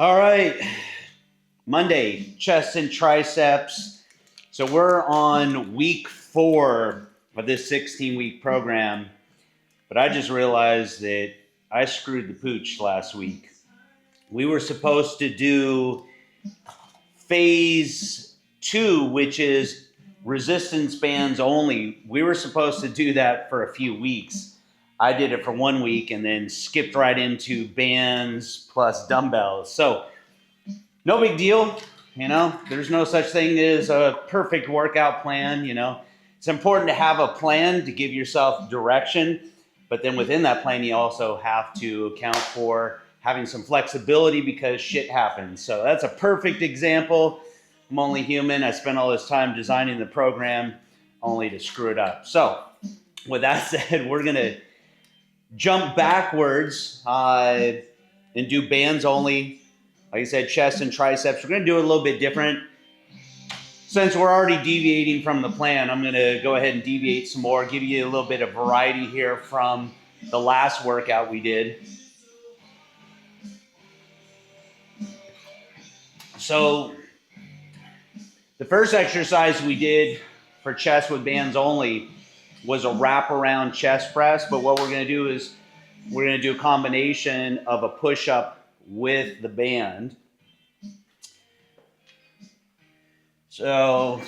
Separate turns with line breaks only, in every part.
All right, Monday, chest and triceps. So we're on week 4 of this 16-week program, but I just realized that I screwed the pooch last week. We were supposed to do phase 2, which is resistance bands only. We were supposed to do that for a few weeks. I did it for 1 week and then skipped right into bands plus dumbbells. So no big deal. There's no such thing as a perfect workout plan. It's important to have a plan to give yourself direction, but then within that plan, you also have to account for having some flexibility because shit happens. So that's a perfect example. I'm only human. I spent all this time designing the program only to screw it up. So with that said, we're going to jump backwards and do bands only. Like I said, chest and triceps. We're going to do it a little bit different. Since we're already deviating from the plan, I'm going to go ahead and deviate some more, give you a little bit of variety here from the last workout we did. So the first exercise we did for chest with bands only was a wraparound chest press. But what we're going to do is we're going to do a combination of a push-up with the band. So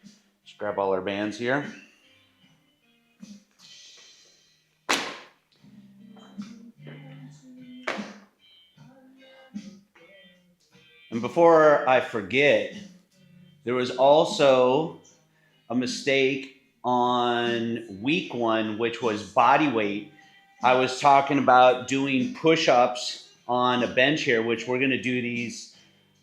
let's grab all our bands here. And before I forget, there was also a mistake on week 1, which was body weight. I was talking about doing push-ups on a bench here, which we're going to do these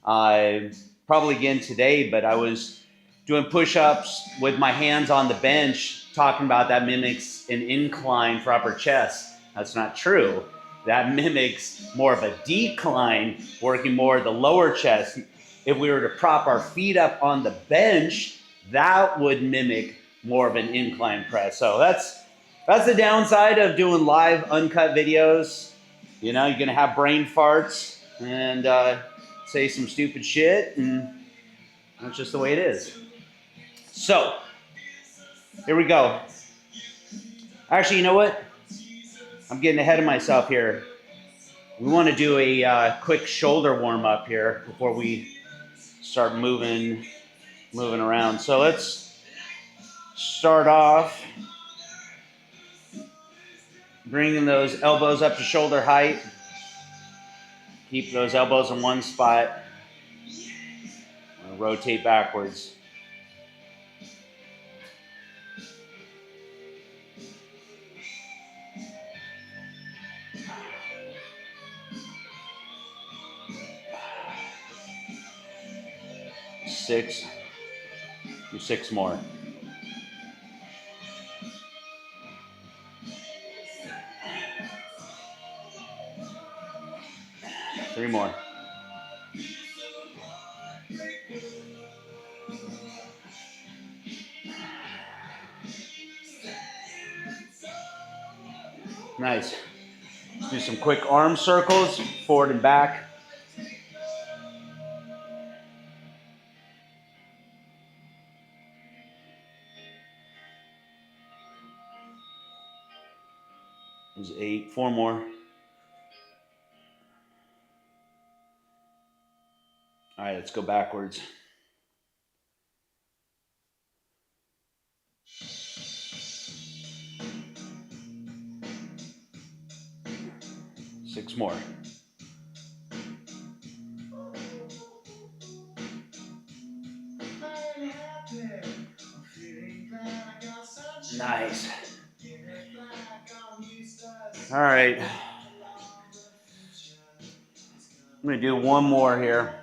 probably again today, but I was doing push-ups with my hands on the bench, talking about that mimics an incline for upper chest. That's not true. That mimics more of a decline, working more of the lower chest. If we were to prop our feet up on the bench, that would mimic more of an incline press. So that's the downside of doing live uncut videos. You're going to have brain farts and say some stupid shit, and that's just the way it is. So here we go. Actually, you know what? I'm getting ahead of myself here. We want to do a quick shoulder warm up here before we start moving around. So let's start off bringing those elbows up to shoulder height. Keep those elbows in one spot. Rotate backwards. Do 6 more. Three more. Nice. Let's do some quick arm circles, forward and back. There's 8. 4 more. All right, let's go backwards. Six more. Nice. All right. I'm going to do one more here.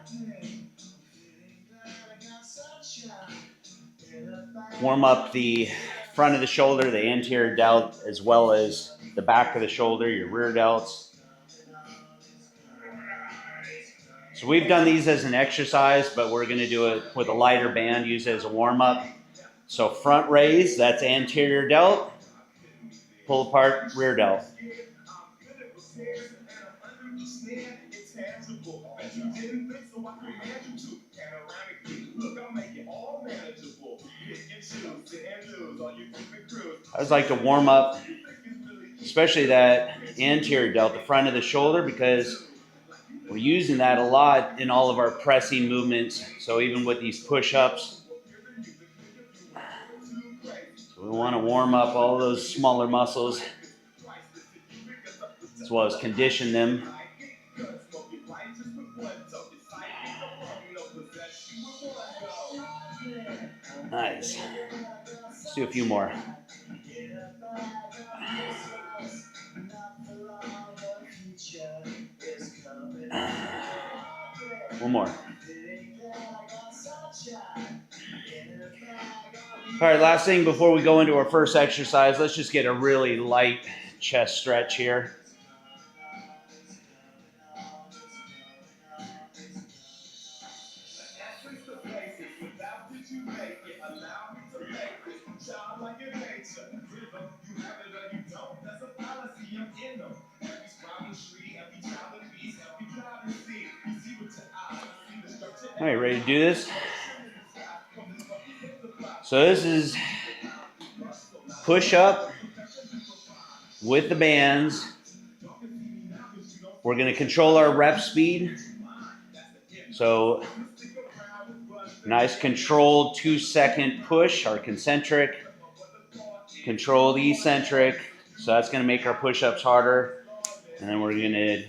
Warm up the front of the shoulder, the anterior delt, as well as the back of the shoulder, your rear delts. So we've done these as an exercise, but we're going to do it with a lighter band, use it as a warm-up. So front raise, that's anterior delt. Pull apart rear delt. I just like to warm up, especially that anterior delt, the front of the shoulder, because we're using that a lot in all of our pressing movements. So even with these push-ups, so we want to warm up all those smaller muscles as well as condition them. Nice. Let's do a few more. One more. All right, last thing before we go into our first exercise, let's just get a really light chest stretch here. All right, ready to do this? So this is push up with the bands. We're going to control our rep speed. So nice controlled 2-second push, our concentric. Control the eccentric. So that's going to make our push-ups harder. And then we're going to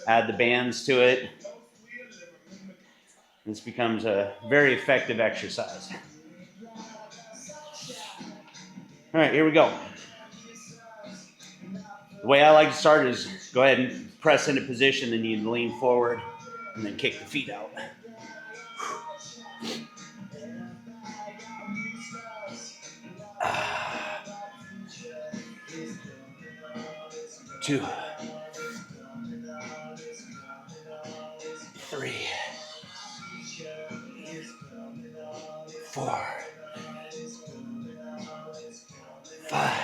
add the bands to it. This becomes a very effective exercise. All right, here we go. The way I like to start is go ahead and press into position, then you lean forward and then kick the feet out. 2, 3, 4, 5,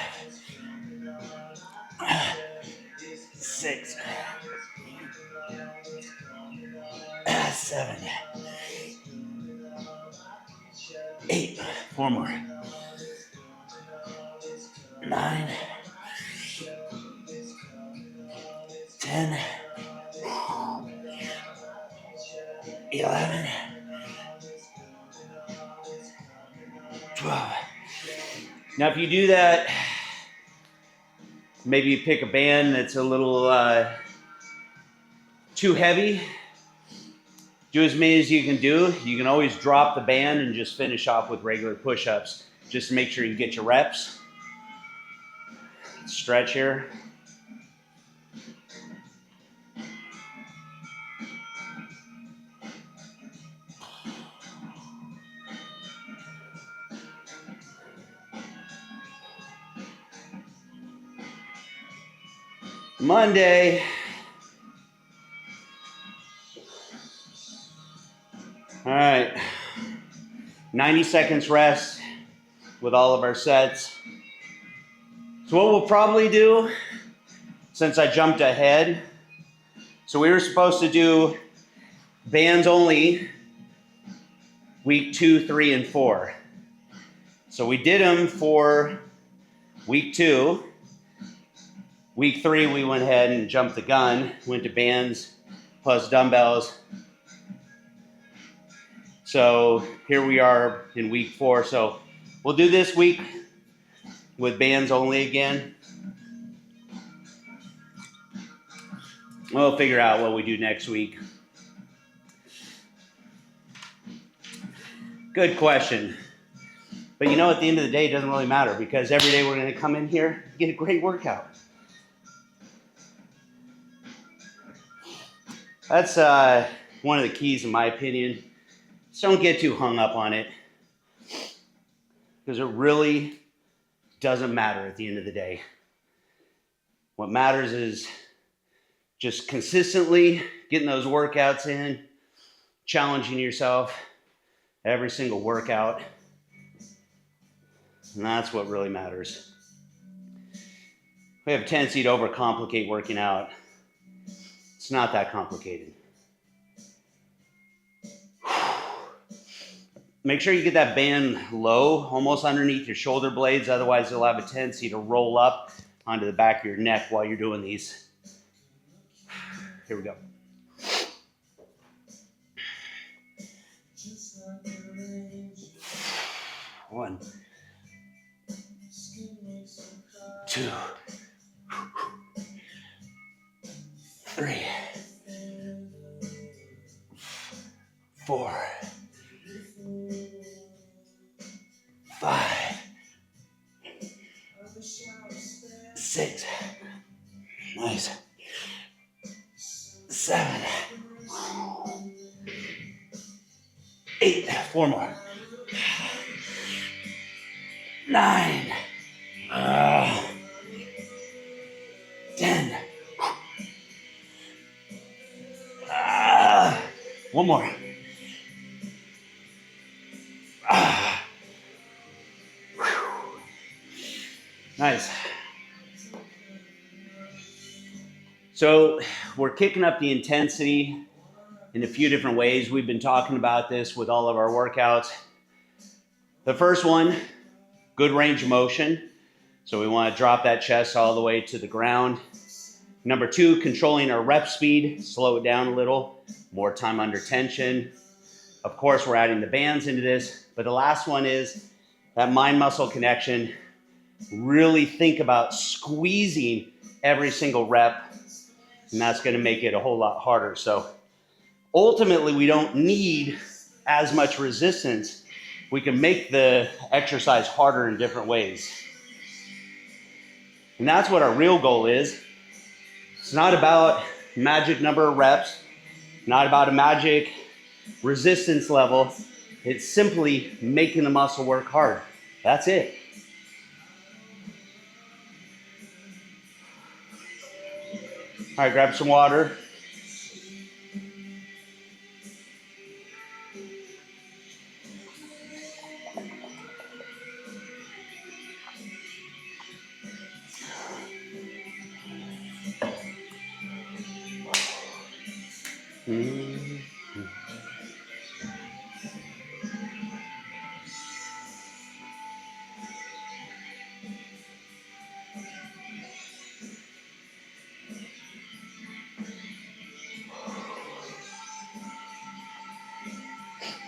6, 7, 8. 4 more. 9, 10, 11, 12. Now, if you do that, maybe you pick a band that's a little too heavy. Do as many as you can do. You can always drop the band and just finish off with regular push-ups, just to make sure you get your reps. Stretch here. Monday. All right. 90 seconds rest with all of our sets. So what we'll probably do, since I jumped ahead, so we were supposed to do bands only week 2, 3, and 4. So we did them for week 2. Week 3, we went ahead and jumped the gun, went to bands plus dumbbells. So here we are in week 4. So we'll do this week with bands only again. We'll figure out what we do next week. Good question. But you know, at the end of the day, it doesn't really matter, because every day we're going to come in here and get a great workout. That's one of the keys, in my opinion. Just don't get too hung up on it, because it really doesn't matter at the end of the day. What matters is just consistently getting those workouts in, challenging yourself every single workout. And that's what really matters. We have a tendency to overcomplicate working out. It's not that complicated. Make sure you get that band low, almost underneath your shoulder blades. Otherwise, you'll have a tendency to roll up onto the back of your neck while you're doing these. Here we go. One, two, three, four, five, six, nice, 7, 8, 4 more, 9, 10, 1 more, nice. So we're kicking up the intensity in a few different ways. We've been talking about this with all of our workouts. The first one, good range of motion. So we want to drop that chest all the way to the ground. Number 2, controlling our rep speed, slow it down a little, more time under tension. Of course, we're adding the bands into this, but the last one is that mind-muscle connection. Really think about squeezing every single rep, and that's going to make it a whole lot harder. So ultimately, we don't need as much resistance. We can make the exercise harder in different ways. And that's what our real goal is. It's not about magic number of reps, not about a magic resistance level. It's simply making the muscle work hard. That's it. All right, grab some water.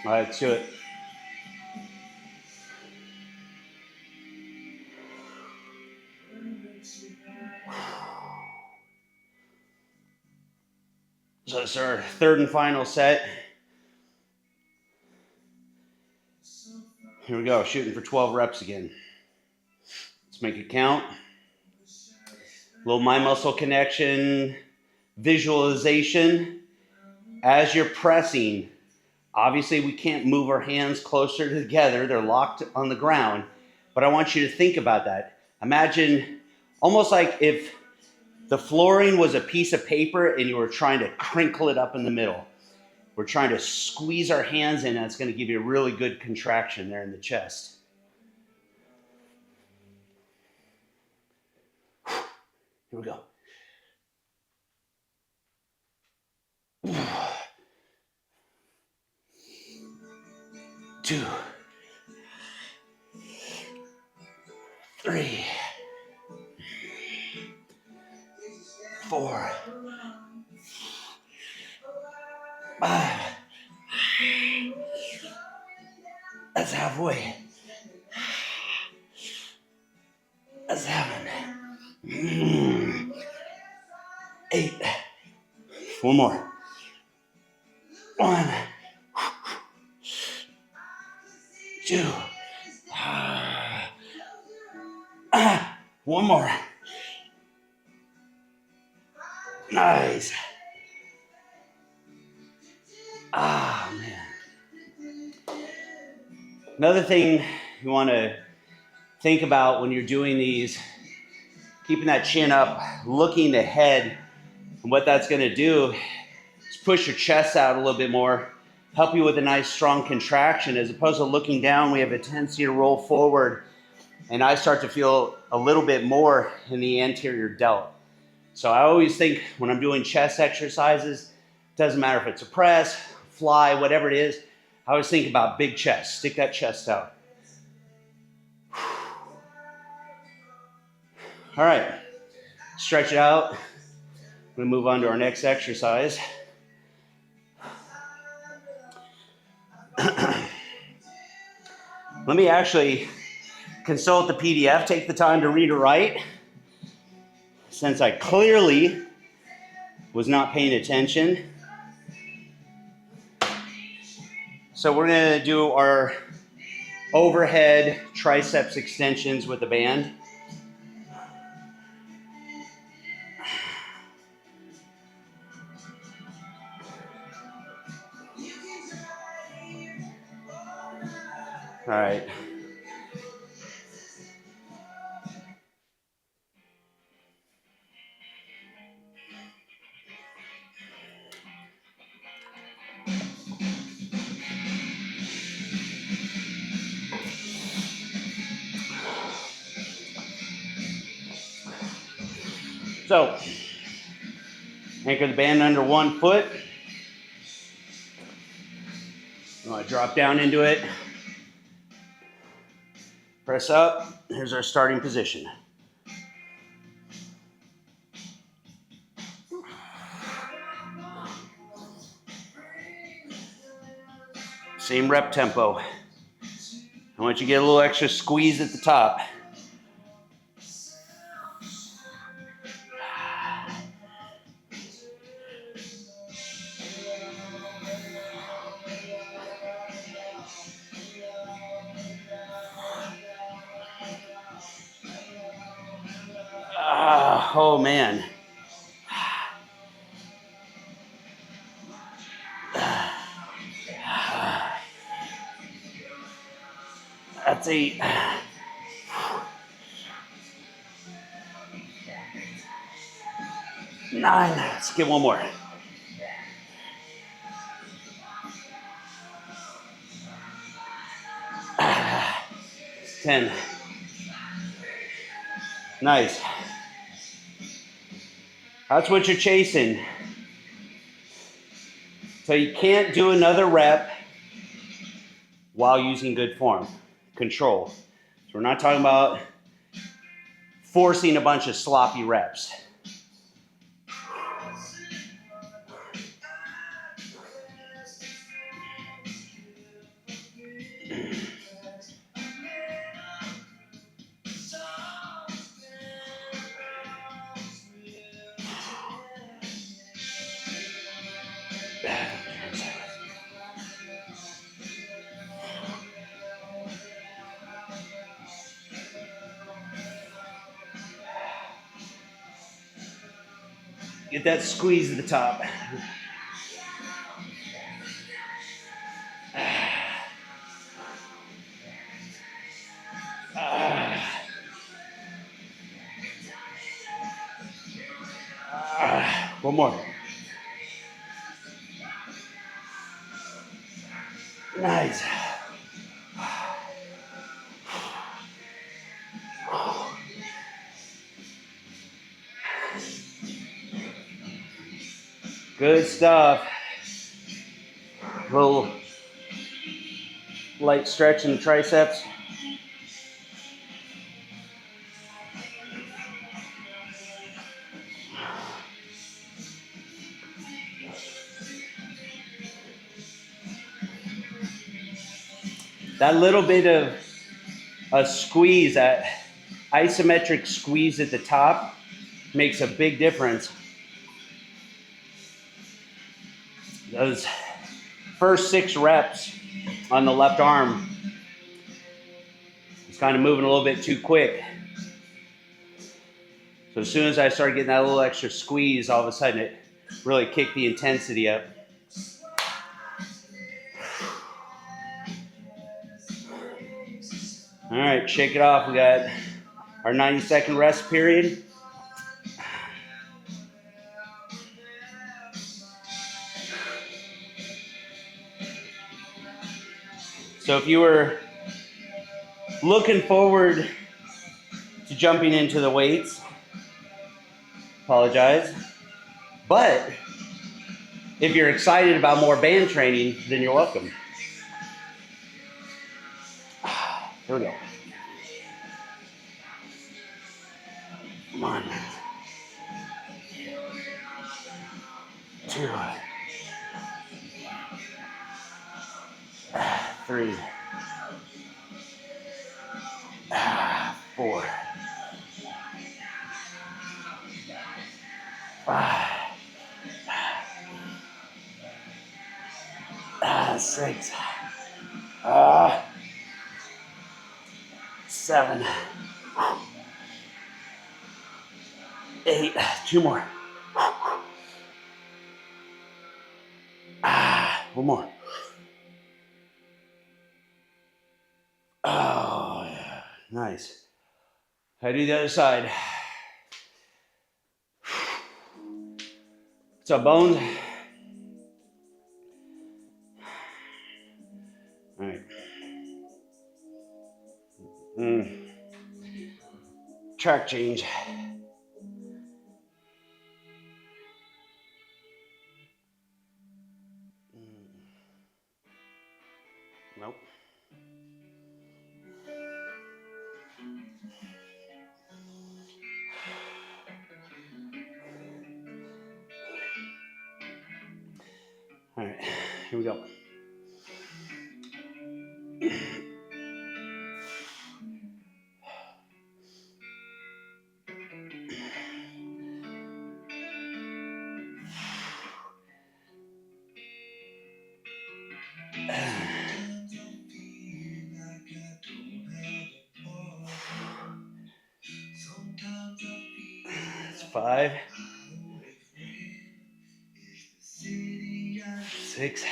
All right, let's do it. So it's our third and final set. Here we go, shooting for 12 reps again. Let's make it count. Little mind muscle connection, visualization. As you're pressing, obviously we can't move our hands closer together. They're locked on the ground. But I want you to think about that. Imagine almost like if the flooring was a piece of paper and you were trying to crinkle it up in the middle. We're trying to squeeze our hands in, and it's going to give you a really good contraction there in the chest. Here we go. 2, 3, 4, 5. That's halfway. 7, 8. 4 more. 1, 2. 1 more. Nice. Ah, man. Another thing you want to think about when you're doing these, keeping that chin up, looking ahead, and what that's going to do is push your chest out a little bit more, help you with a nice strong contraction. As opposed to looking down, we have a tendency to roll forward, and I start to feel a little bit more in the anterior delt. So I always think when I'm doing chest exercises, it doesn't matter if it's a press, fly, whatever it is, I always think about big chest. Stick that chest out. All right, stretch it out. We're gonna move on to our next exercise. Let me actually consult the PDF, take the time to read or write, since I clearly was not paying attention. So we're gonna do our overhead triceps extensions with a band. All right. So, anchor the band under one foot. I'm gonna drop down into it. Press up. Here's our starting position. Same rep tempo. I want you to get a little extra squeeze at the top. Oh man. That's 8. 9. Let's get one more. 10. Nice. That's what you're chasing. So you can't do another rep while using good form. Control. So we're not talking about forcing a bunch of sloppy reps. Get that squeeze at the top. One more. Nice. Good stuff. A little light stretch in the triceps. That little bit of a squeeze, that isometric squeeze at the top, makes a big difference. Those first 6 reps on the left arm, it's kind of moving a little bit too quick. So as soon as I started getting that little extra squeeze, all of a sudden it really kicked the intensity up. All right, shake it off. We got our 90-second rest period. So if you were looking forward to jumping into the weights, apologize. But if you're excited about more band training, then you're welcome. Here we go. Come on. 2, 3, 4, 5, 6, 7, 8. 2 more. One more. Oh, yeah. Nice. I do the other side. What's up, Bones? All right. Track change. Nope. All right, here we go. That's 5, 6.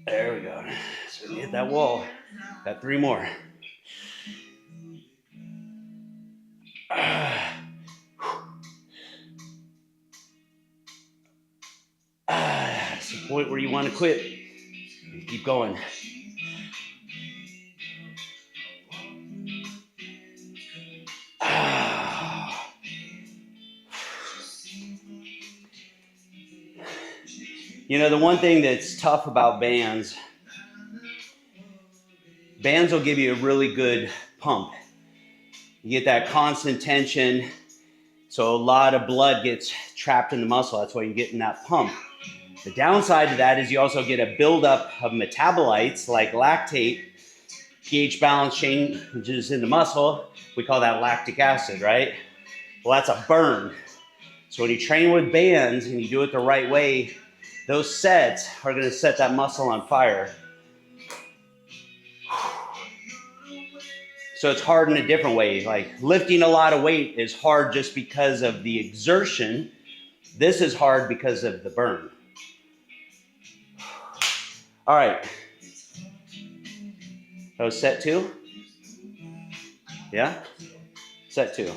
There we go. So we hit that wall. Got 3 more. It's the point where you want to quit. You keep going. You know, the one thing that's tough about bands will give you a really good pump. You get that constant tension, so a lot of blood gets trapped in the muscle. That's why you're getting that pump. The downside to that is you also get a buildup of metabolites like lactate, pH balance changes in the muscle. We call that lactic acid, right? Well, that's a burn. So when you train with bands and you do it the right way, those sets are going to set that muscle on fire. So it's hard in a different way. Like lifting a lot of weight is hard just because of the exertion. This is hard because of the burn. All right. That was set 2? Yeah? Set 2.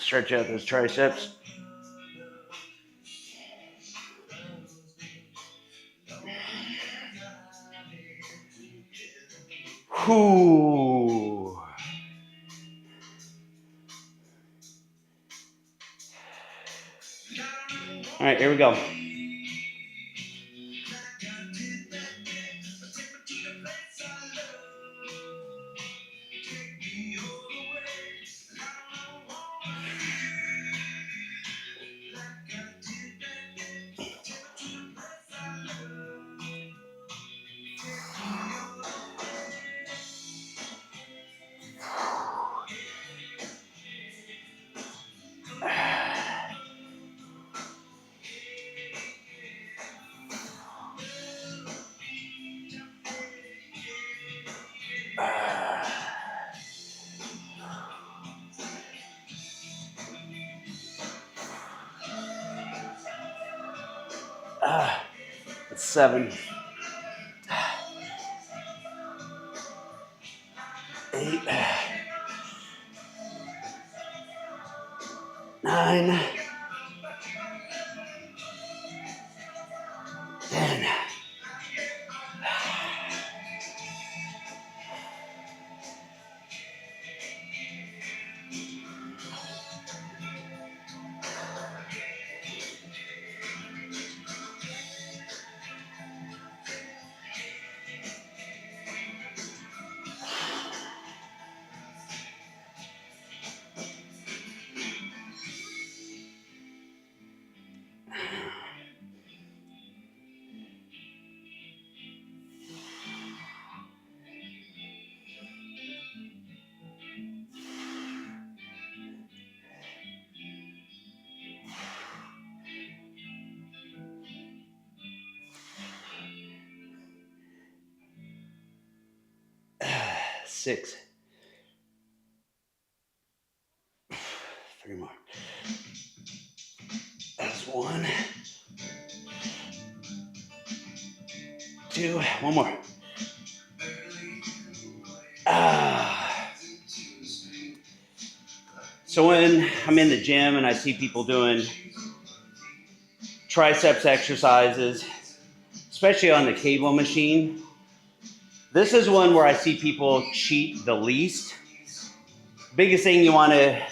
Stretch out those triceps. Whew. All right, here we go. That's 7. 8. 9. 10. 6. 3 more. That's 1. 2. 1 more. So when I'm in the gym and I see people doing triceps exercises, especially on the cable machine, this is one where I see people cheat the least. Biggest thing you want to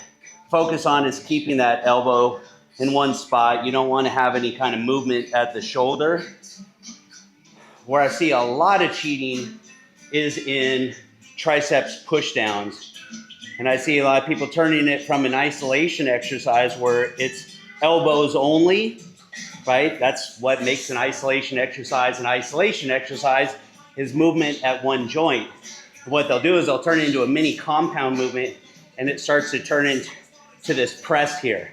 focus on is keeping that elbow in one spot. You don't want to have any kind of movement at the shoulder. Where I see a lot of cheating is in triceps pushdowns. And I see a lot of people turning it from an isolation exercise where it's elbows only, right? That's what makes an isolation exercise. An isolation exercise is movement at one joint. What they'll do is they'll turn it into a mini compound movement, and it starts to turn into this press here.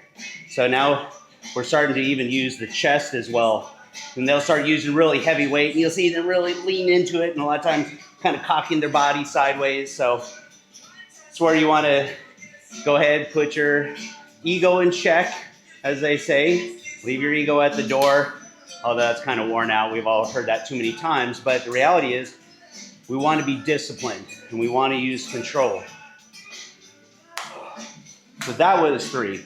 So now we're starting to even use the chest as well. And they'll start using really heavy weight, and you'll see them really lean into it, and a lot of times kind of cocking their body sideways. So it's where you want to go ahead, put your ego in check, as they say. Leave your ego at the door. Although that's kind of worn out. We've all heard that too many times. But the reality is we want to be disciplined, and we want to use control. So that was 3.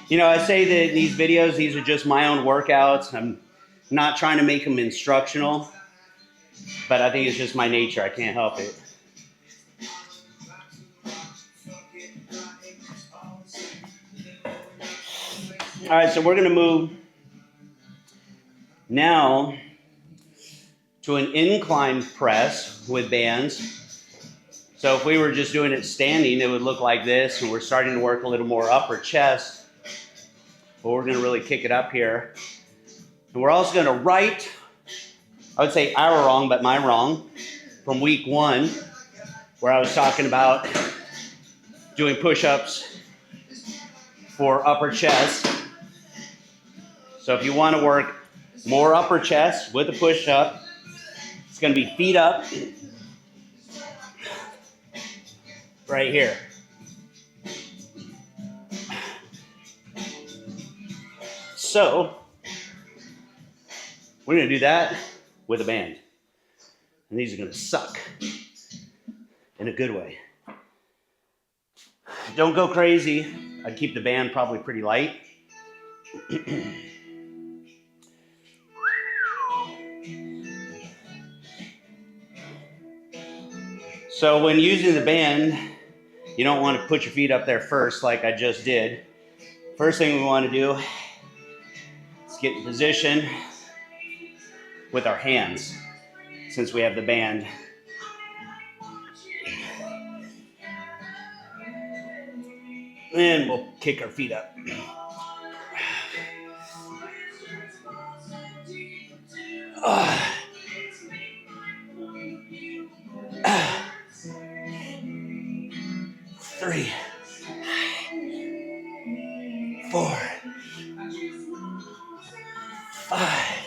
You know, I say that in these videos, these are just my own workouts. I'm not trying to make them instructional, but I think it's just my nature. I can't help it. All right, so we're going to move now to an incline press with bands. So if we were just doing it standing, it would look like this, and we're starting to work a little more upper chest. But we're going to really kick it up here. And we're also going to right, I would say our wrong, but my wrong, from week 1, where I was talking about doing push-ups for upper chest. So if you want to work more upper chest with a push-up, it's going to be feet up right here. So we're going to do that with a band. And these are going to suck in a good way. Don't go crazy. I'd keep the band probably pretty light. So when using the band, you don't want to put your feet up there first like I just did. First thing we want to do is get in position with our hands, since we have the band. And we'll kick our feet up. 3, 4, 5,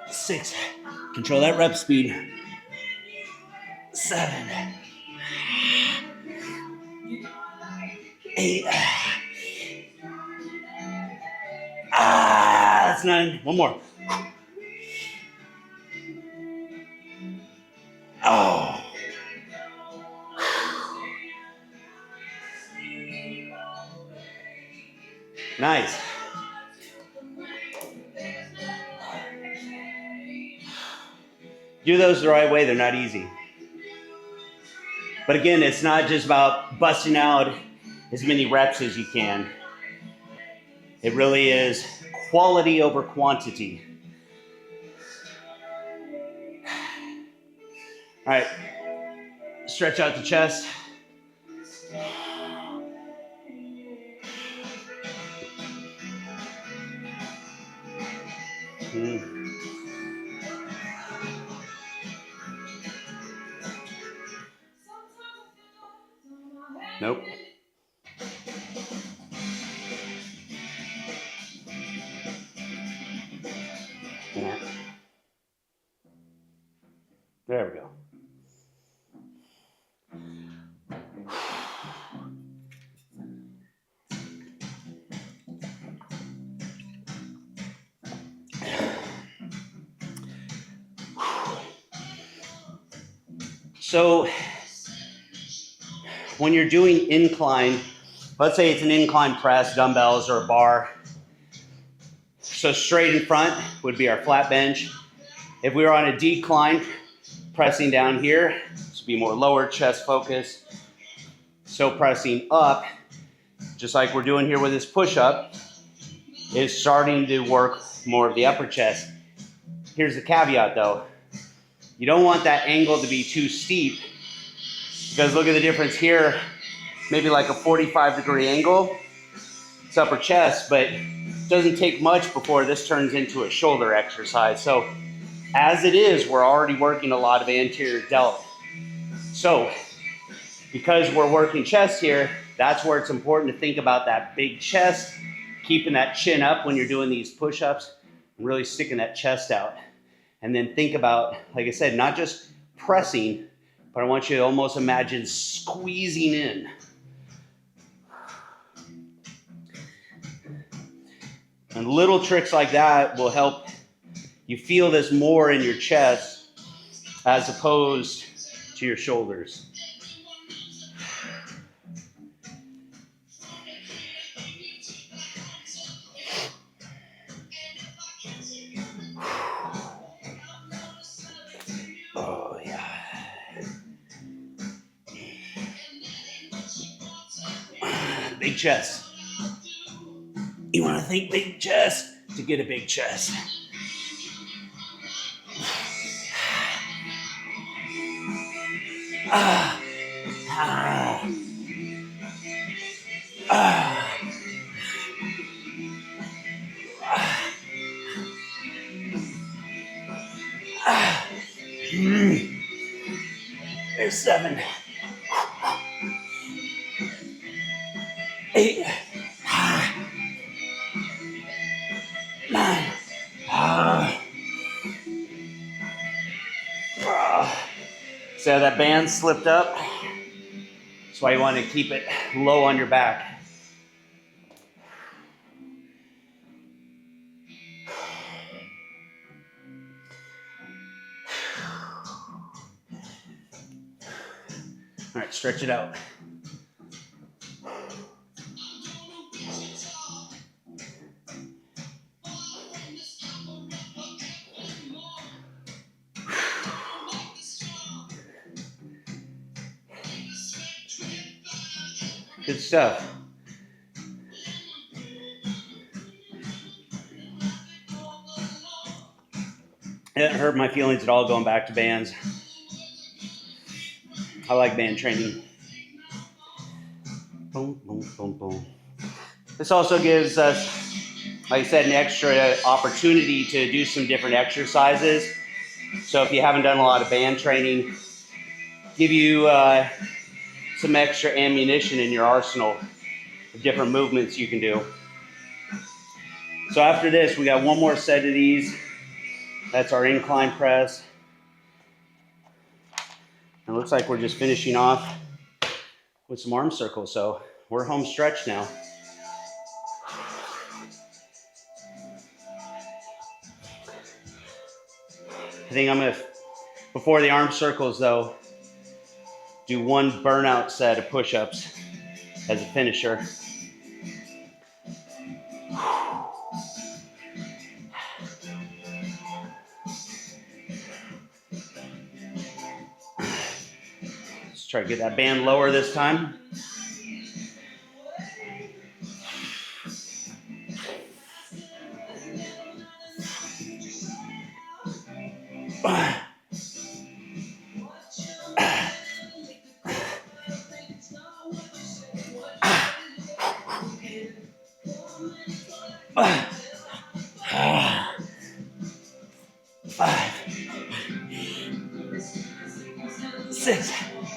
6. Control that rep speed. 7, 8. That's 9. 1 more. Oh. Nice. Do those the right way. They're not easy. But again, it's not just about busting out as many reps as you can. It really is quality over quantity. All right. Stretch out the chest. Nope. There we go. So when you're doing incline, let's say it's an incline press, dumbbells, or a bar. So straight in front would be our flat bench. If we were on a decline, pressing down here, this would be more lower chest focus. So pressing up, just like we're doing here with this push-up, is starting to work more of the upper chest. Here's the caveat though. You don't want that angle to be too steep, because look at the difference here, maybe like a 45-degree angle. It's upper chest, but it doesn't take much before this turns into a shoulder exercise. So as it is, we're already working a lot of anterior delt. So because we're working chest here, that's where it's important to think about that big chest, keeping that chin up when you're doing these push-ups, and really sticking that chest out. And then think about, like I said, not just pressing, but I want you to almost imagine squeezing in. And little tricks like that will help you feel this more in your chest as opposed to your shoulders. Oh, yeah. Big chest. You want to think big chest to get a big chest. Ah. Ah. Ah. Ah. There's 7, 8, 9. See how that band slipped up? That's why you want to keep it low on your back. All right, stretch it out. Good stuff. It didn't hurt my feelings at all going back to bands. I like band training. Boom, boom, boom, boom. This also gives us, like I said, an extra opportunity to do some different exercises. So if you haven't done a lot of band training, give you some extra ammunition in your arsenal of different movements you can do. So after this, we got one more set of these. That's our incline press. And it looks like we're just finishing off with some arm circles. So we're home stretch now. I think I'm gonna, before the arm circles though, do one burnout set of push-ups as a finisher. Let's try to get that band lower this time.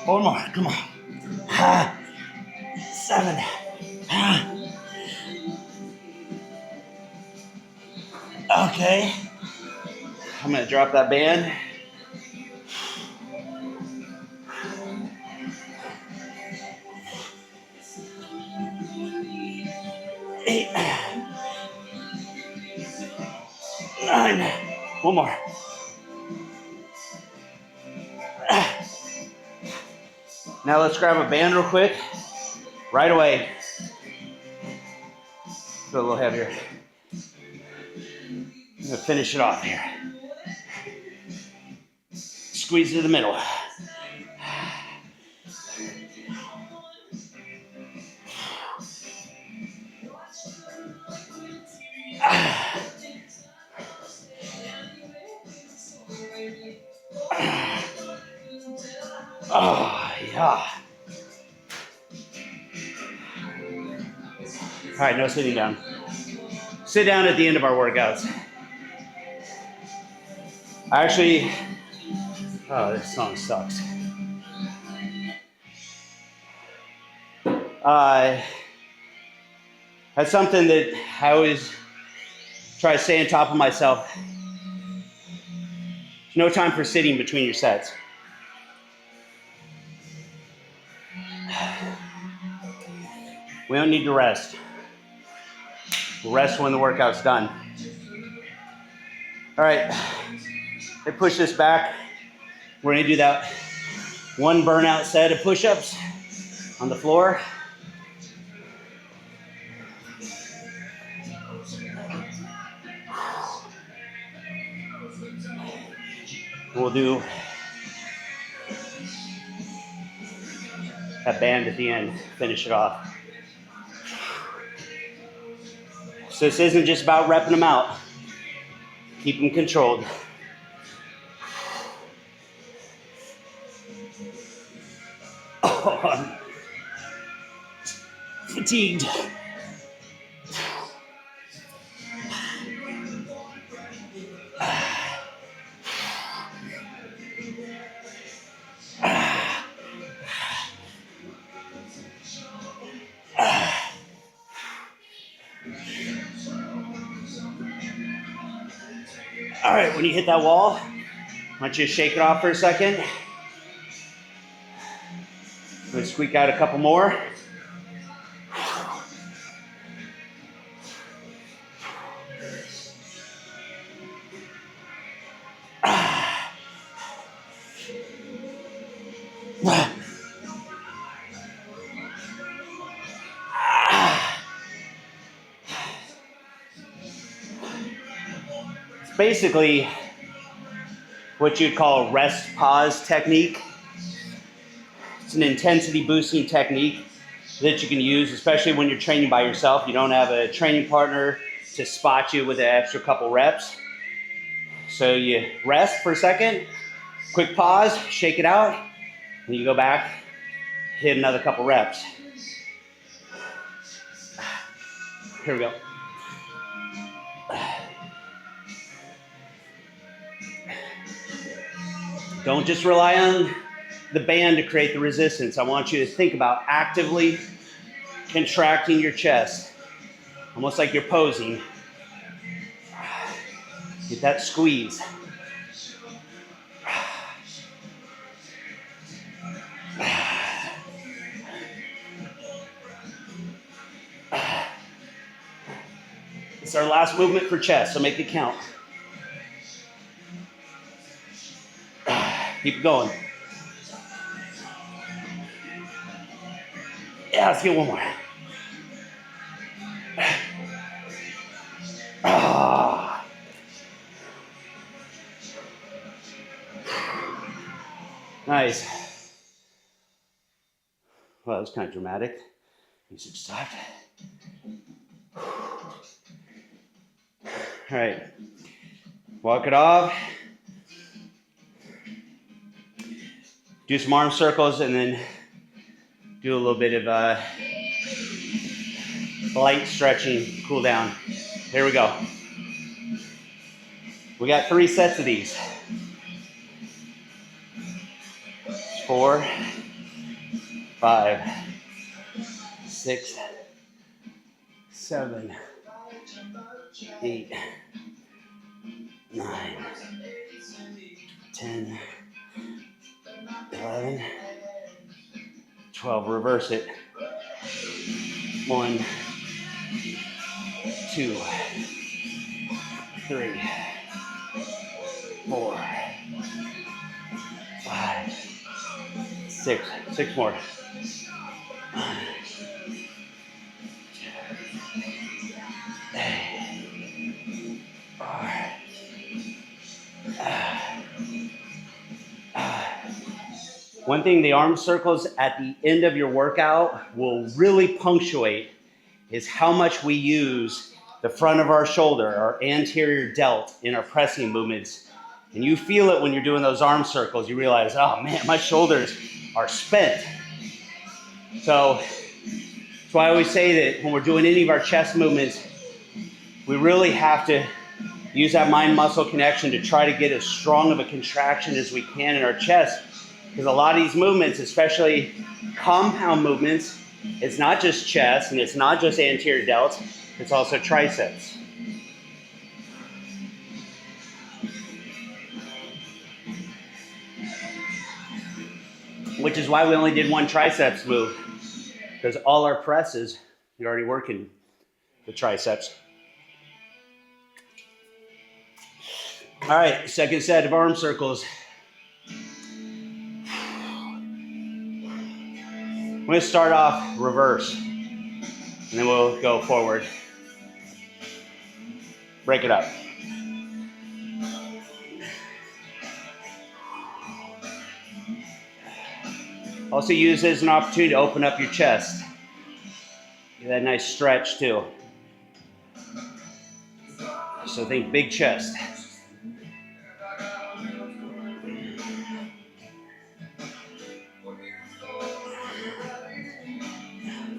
One more, come on. 7. Okay. I'm gonna drop that band. 8, 9. One more. Now let's grab a band real quick. Right away. Go a little heavier. I'm gonna finish it off here. Squeeze to the middle. Oh, yeah. All right, no sitting down. Sit down at the end of our workouts. Actually, oh, this song sucks. That's something that I always try to stay on top of myself. There's no time for sitting between your sets. We don't need to rest. We'll rest when the workout's done. All right, let's push this back. We're gonna do that one burnout set of push-ups on the floor. We'll do a band at the end, finish it off. So this isn't just about repping them out. Keep them controlled. Oh, I'm fatigued. All right, when you hit that wall, I want you to shake it off for a second. I'm gonna squeak out a couple more. It's basically what you'd call a rest pause technique. It's an intensity boosting technique that you can use, especially when you're training by yourself. You don't have a training partner to spot you with an extra couple reps. So you rest for a second, quick pause, shake it out, and you go back, hit another couple reps. Here we go. Don't just rely on the band to create the resistance. I want you to think about actively contracting your chest, almost like you're posing. Get that squeeze. It's our last movement for chest, so make it count. Keep it going. Yeah, let's get one more. Ah. Nice. Well, that was kind of dramatic. Music stopped. All right. Walk it off. Do some arm circles and then do a little bit of light stretching, cool down. Here we go. We got 3 sets of these. 4, 5, 6, 7, 8, 9, 10, 11, 12, reverse it. 1, 2, 3, 4, 5, 6. 6 more. 8. One thing the arm circles at the end of your workout will really punctuate is how much we use the front of our shoulder, our anterior delt, in our pressing movements. And you feel it when you're doing those arm circles. You realize, oh man, my shoulders are spent. So that's why I always say that when we're doing any of our chest movements, we really have to use that mind-muscle connection to try to get as strong of a contraction as we can in our chest. Because a lot of these movements, especially compound movements, it's not just chest and it's not just anterior delts, it's also triceps. Which is why we only did one triceps move, because all our presses, you're already working the triceps. All right, second set of arm circles. I'm going to start off reverse, and then we'll go forward. Break it up. Also use it as an opportunity to open up your chest. Get that nice stretch too. So think big chest.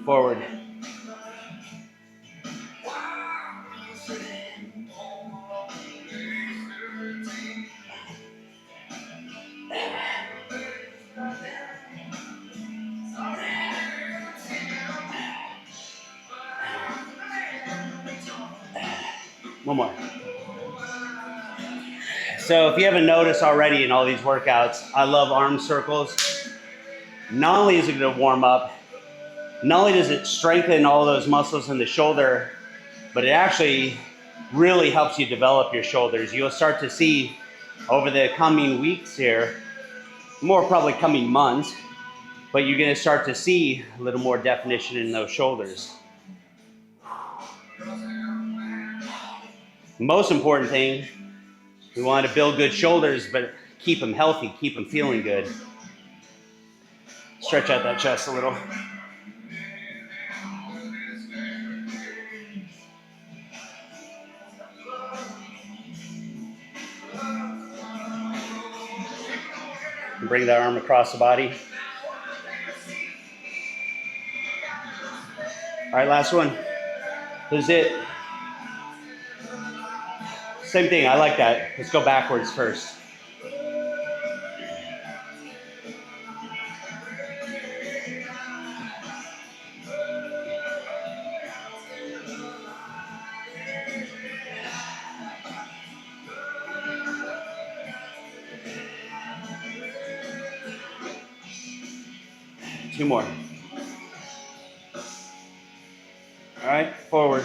Forward. One more. So if you haven't noticed already in all these workouts, I love arm circles. Not only is it going to warm up, not only does it strengthen all those muscles in the shoulder, but it actually really helps you develop your shoulders. You'll start to see over the coming weeks here, more probably coming months, but you're going to start to see a little more definition in those shoulders. Most important thing, we want to build good shoulders, but keep them healthy, keep them feeling good. Stretch out that chest a little. And bring that arm across the body. All right, last one. This is it. Same thing, I like that. Let's go backwards first. Two more. All right, forward.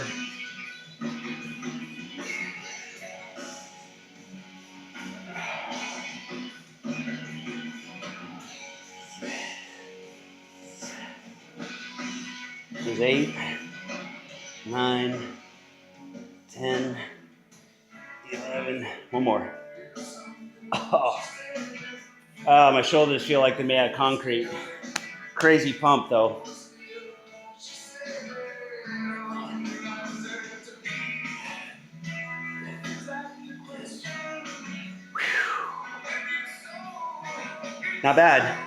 There's 8, 9, 10, 11. One more. Oh, my shoulders feel like they're made out of concrete. Crazy pump though. Not bad.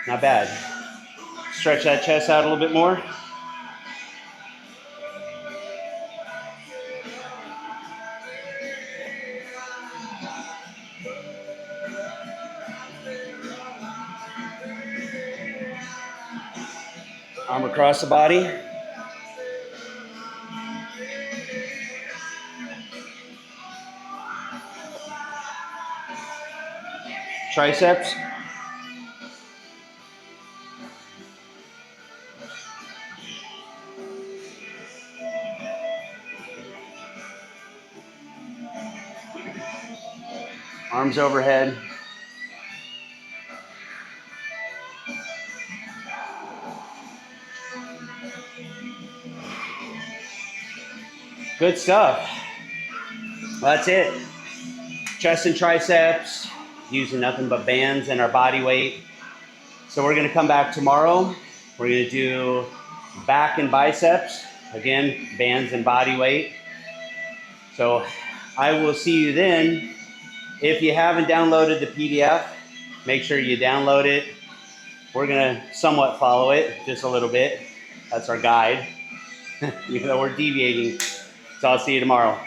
Not bad. Stretch that chest out a little bit more. Arm across the body. Triceps. Arms overhead. Good stuff. That's it. Chest and triceps, using nothing but bands and our body weight. So we're gonna come back tomorrow. We're gonna do back and biceps. Again, bands and body weight. So I will see you then. If you haven't downloaded the PDF, make sure you download it. We're gonna somewhat follow it, just a little bit. That's our guide, even though we're deviating. So I'll see you tomorrow.